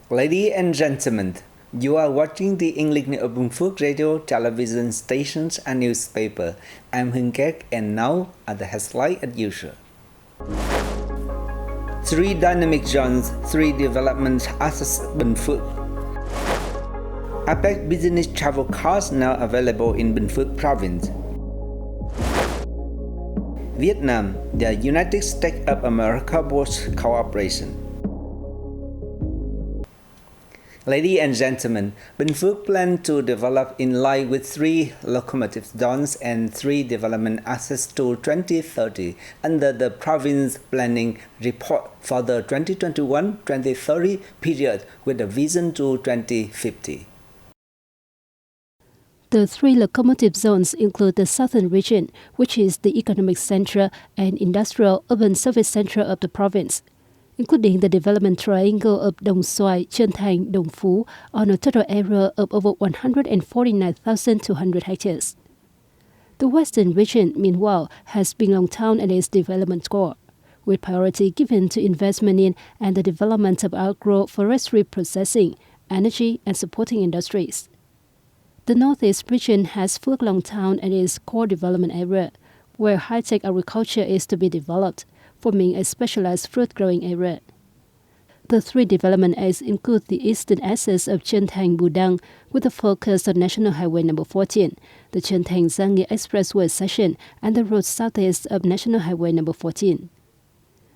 Ladies and gentlemen, you are watching the English of Binh Phuoc radio, television stations and newspaper. I'm Binh and now are the headlines as usual. 3 dynamic zones, 3 development assets Binh Phuoc. APEC business travel cards now available in Binh Phuoc province. Vietnam, the United States of America boards cooperation. Ladies and gentlemen, Binh Phuoc plans to develop in line with 3 locomotive zones and 3 development assets to 2030 under the province planning report for the 2021-2030 period with a vision to 2050. The 3 locomotive zones include the southern region, which is the economic center and industrial urban service center of the province, including the development triangle of Dong Xoài, Trân Thành, Dong Phu on a total area of over 149,200 hectares. The western region, meanwhile, has been long town at its development core, with priority given to investment in and the development of agroforestry processing, energy and supporting industries. The northeast region has Phuoc Long Town at its core development area, where high-tech agriculture is to be developed, forming a specialized fruit-growing area. The 3 development aids include the eastern axis of Trân Thành Bù Đăng, with a focus on National Highway No. 14, the Trân Thành Giang Nghĩa Expressway section, and the road southeast of National Highway No. 14.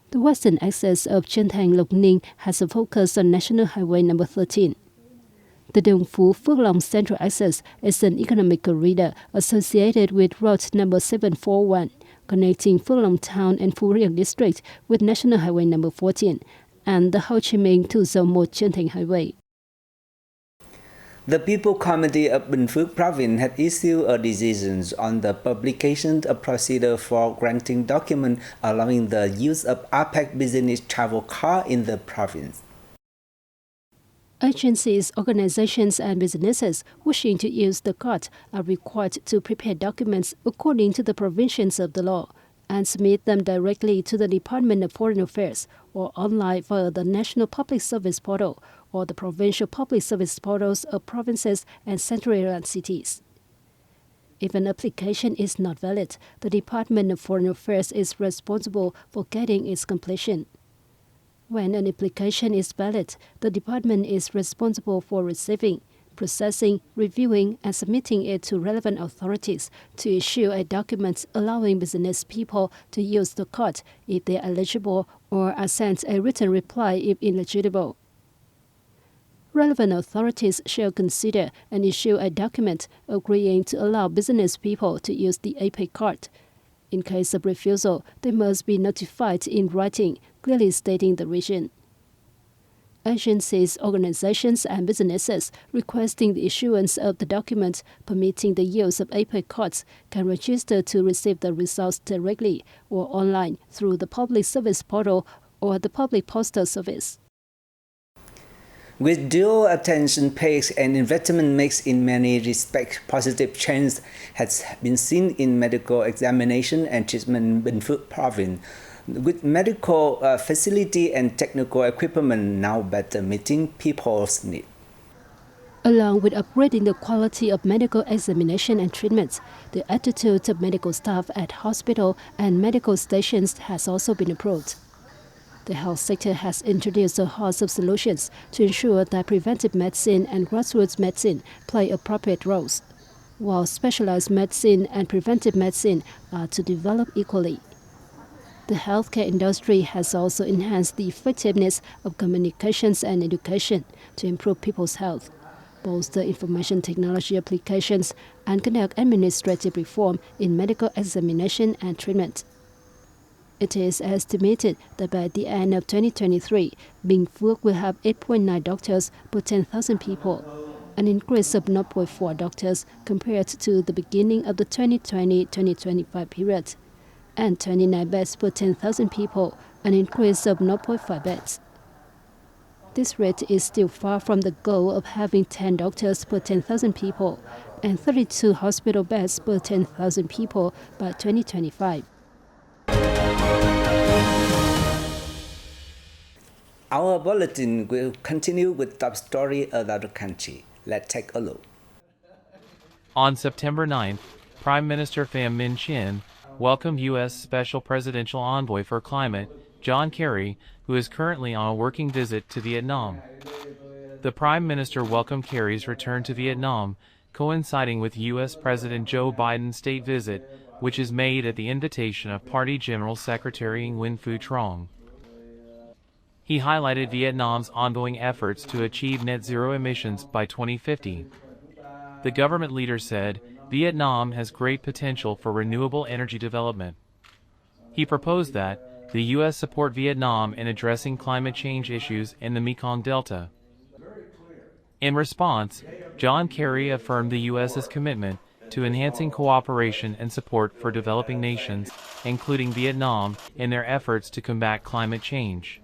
The western axis of Trân Thành Lộc Ninh has a focus on National Highway No. 13. The Dong Phu Phuoc Long Central Axis is an economic corridor associated with Road No. 741, connecting Phuoc Long Town and Phu Rieng District with National Highway No. 14 and the Ho Chi Minh to Zone 1 Trân Thành Highway. The People Committee of Binh Phuoc Province had issued a decision on the publication of procedure for granting documents allowing the use of APEC business travel card in the province. Agencies, organizations, and businesses wishing to use the card are required to prepare documents according to the provisions of the law and submit them directly to the Department of Foreign Affairs or online via the National Public Service Portal or the Provincial Public Service Portals of provinces and central area cities. If an application is not valid, the Department of Foreign Affairs is responsible for getting its completion. When an application is valid, the department is responsible for receiving, processing, reviewing, and submitting it to relevant authorities to issue a document allowing business people to use the card if they are eligible or are sent a written reply if ineligible. Relevant authorities shall consider and issue a document agreeing to allow business people to use the APEC card. In case of refusal, they must be notified in writing, clearly stating the reason. Agencies, organizations, and businesses requesting the issuance of the document permitting the use of APEC cards can register to receive the results directly or online through the Public Service Portal or the Public Postal Service. With due attention paid and investment mix in many respects, positive change has been seen in medical examination and treatment in Binh Phuoc province, with medical facility and technical equipment now better meeting people's needs. Along with upgrading the quality of medical examination and treatments, the attitude of medical staff at hospital and medical stations has also been improved. The health sector has introduced a host of solutions to ensure that preventive medicine and grassroots medicine play appropriate roles, while specialized medicine and preventive medicine are to develop equally. The healthcare industry has also enhanced the effectiveness of communications and education to improve people's health, bolster information technology applications, and conduct administrative reform in medical examination and treatment. It is estimated that by the end of 2023, Binh Phuoc will have 8.9 doctors per 10,000 people, an increase of 0.4 doctors compared to the beginning of the 2020-2025 period, and 29 beds per 10,000 people, an increase of 0.5 beds. This rate is still far from the goal of having 10 doctors per 10,000 people and 32 hospital beds per 10,000 people by 2025. Our bulletin will continue with top story about the country. Let's take a look. On September 9th, Prime Minister Pham Minh Chinh welcomed U.S. Special Presidential Envoy for Climate, John Kerry, who is currently on a working visit to Vietnam. The Prime Minister welcomed Kerry's return to Vietnam, coinciding with U.S. President Joe Biden's state visit, which is made at the invitation of Party General Secretary Nguyen Phu Trong. He highlighted Vietnam's ongoing efforts to achieve net zero emissions by 2050. The government leader said, Vietnam has great potential for renewable energy development. He proposed that the U.S. support Vietnam in addressing climate change issues in the Mekong Delta. In response, John Kerry affirmed the U.S.'s commitment to enhancing cooperation and support for developing nations, including Vietnam, in their efforts to combat climate change.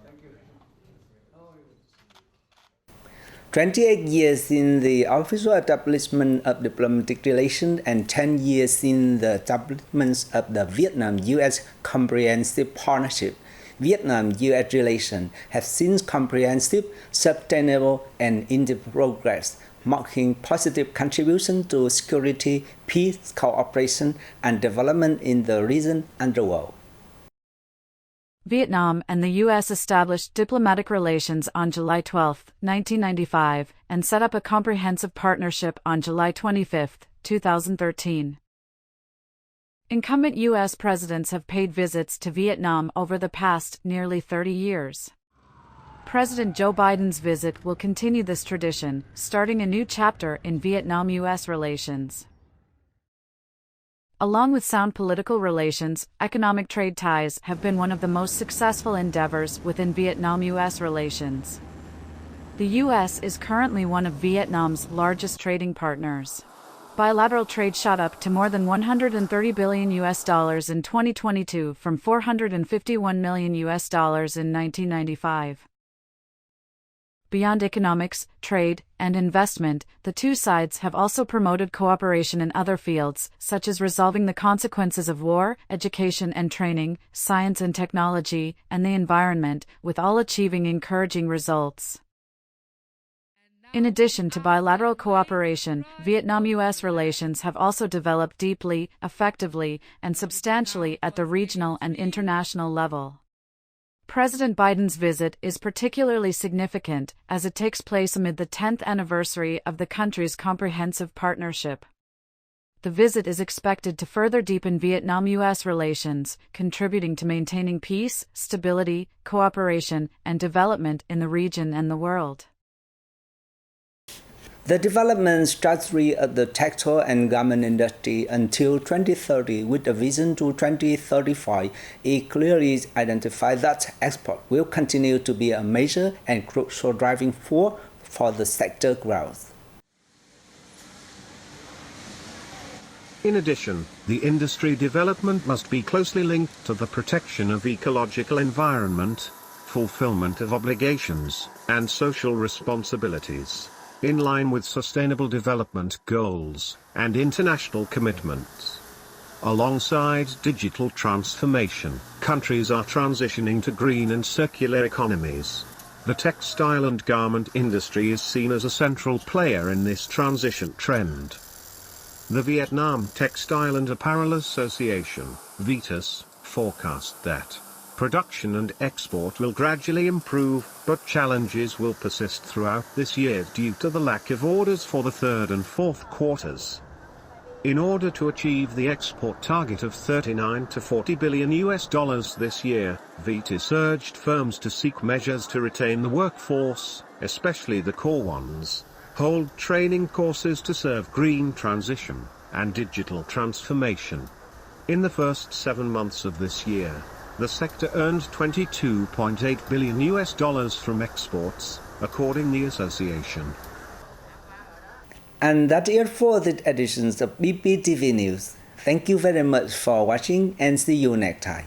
28 years since the official establishment of diplomatic relations and 10 years since the establishment of the Vietnam-U.S. Comprehensive Partnership, Vietnam-U.S. relations have seen comprehensive, sustainable, and in-depth progress, marking positive contribution to security, peace, cooperation, and development in the region and the world. Vietnam and the U.S. established diplomatic relations on July 12, 1995, and set up a comprehensive partnership on July 25, 2013. Incumbent U.S. presidents have paid visits to Vietnam over the past nearly 30 years. President Joe Biden's visit will continue this tradition, starting a new chapter in Vietnam-U.S. relations. Along with sound political relations, economic trade ties have been one of the most successful endeavors within Vietnam-U.S. relations. The U.S. is currently one of Vietnam's largest trading partners. Bilateral trade shot up to more than $130 billion in 2022 from $451 million in 1995. Beyond economics, trade, and investment, the two sides have also promoted cooperation in other fields, such as resolving the consequences of war, education and training, science and technology, and the environment, with all achieving encouraging results. In addition to bilateral cooperation, Vietnam-U.S. relations have also developed deeply, effectively, and substantially at the regional and international level. President Biden's visit is particularly significant as it takes place amid the 10th anniversary of the country's comprehensive partnership. The visit is expected to further deepen Vietnam-U.S. relations, contributing to maintaining peace, stability, cooperation, and development in the region and the world. The development strategy of the textile and garment industry until 2030 with a vision to 2035, it clearly identifies that export will continue to be a major and crucial driving force for the sector growth. In addition, the industry development must be closely linked to the protection of ecological environment, fulfillment of obligations, and social responsibilities, in line with Sustainable Development Goals and international commitments. Alongside digital transformation, countries are transitioning to green and circular economies. The textile and garment industry is seen as a central player in this transition trend. The Vietnam Textile and Apparel Association, VTAS, forecast that production and export will gradually improve, but challenges will persist throughout this year due to the lack of orders for the third and fourth quarters. In order to achieve the export target of $39 to $40 billion this year, VTAS urged firms to seek measures to retain the workforce, especially the core ones, hold training courses to serve green transition and digital transformation. In the first 7 months of this year, the sector earned $22.8 billion from exports, according to the association. And that's it for the editions of BPTV News. Thank you very much for watching and see you next time.